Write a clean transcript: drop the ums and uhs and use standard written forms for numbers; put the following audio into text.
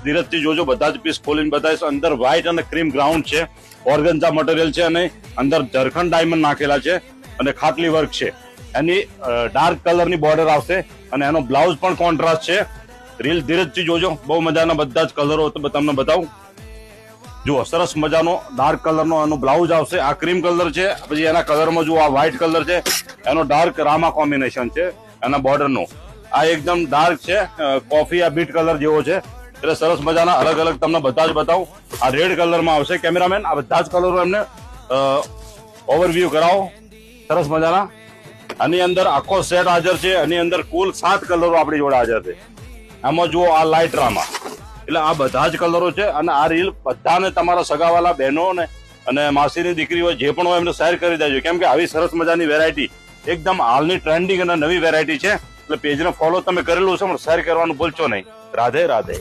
ધીરજથી જોજો, બધા જ પીસ ખોલીને બતાવીશ. અંદર વ્હાઈટ અને ક્રીમ ગ્રાઉન્ડ છે, ઓર્ગન્ઝા મટીરિયલ છે અને અંદર ઝરખંડ ડાયમંડ નાખેલા છે અને ખાટલી વર્ક છે. એની ડાર્ક કલરની બોર્ડર આવશે અને એનો બ્લાઉઝ પણ કોન્ટ્રાસ્ટ છે. રીલ ધીરજથી જોજો, બહુ મજાના બધા જ કલરો તમને બતાવું. જુઓ, સરસ મજાનો ડાર્ક કલરનો એનો બ્લાઉઝ આવશે. આ ક્રીમ કલર છે, પછી એના કલરમાં જુઓ આ વ્હાઈટ કલર છે, એનો ડાર્ક રામા કોમ્બિનેશન છે એના બોર્ડરનો. આ એકદમ ડાર્ક છે, કોફી આ બીટ કલર જેવો છે. એટલે સરસ મજાના અલગ અલગ તમને બધા જ બતાવું. આ રેડ કલરમાં આવશે. કેમેરામેન આ બધા જ કલરો એમને ઓવરવ્યુ કરાવો. સરસ મજાના આની અંદર આખો સેટ હાજર છે. એની અંદર કુલ 7 કલરો આપણી જોડે હાજર છે. આમાં જુઓ આ લાઇટ રામા, એટલે આ બધા જ કલરો છે. અને આ રીલ બધાને તમારા સગાવાલા બહેનો ને અને માસીની દીકરી હોય જે પણ હોય એમને શેર કરી દેજો, કેમ કે આવી સરસ મજાની વેરાયટી એકદમ હાલની ટ્રેન્ડિંગ અને નવી વેરાયટી છે. એટલે પેજને ફોલો તમે કરેલું છે પણ શેર કરવાનું ભૂલશો નહીં. રાધે રાધે.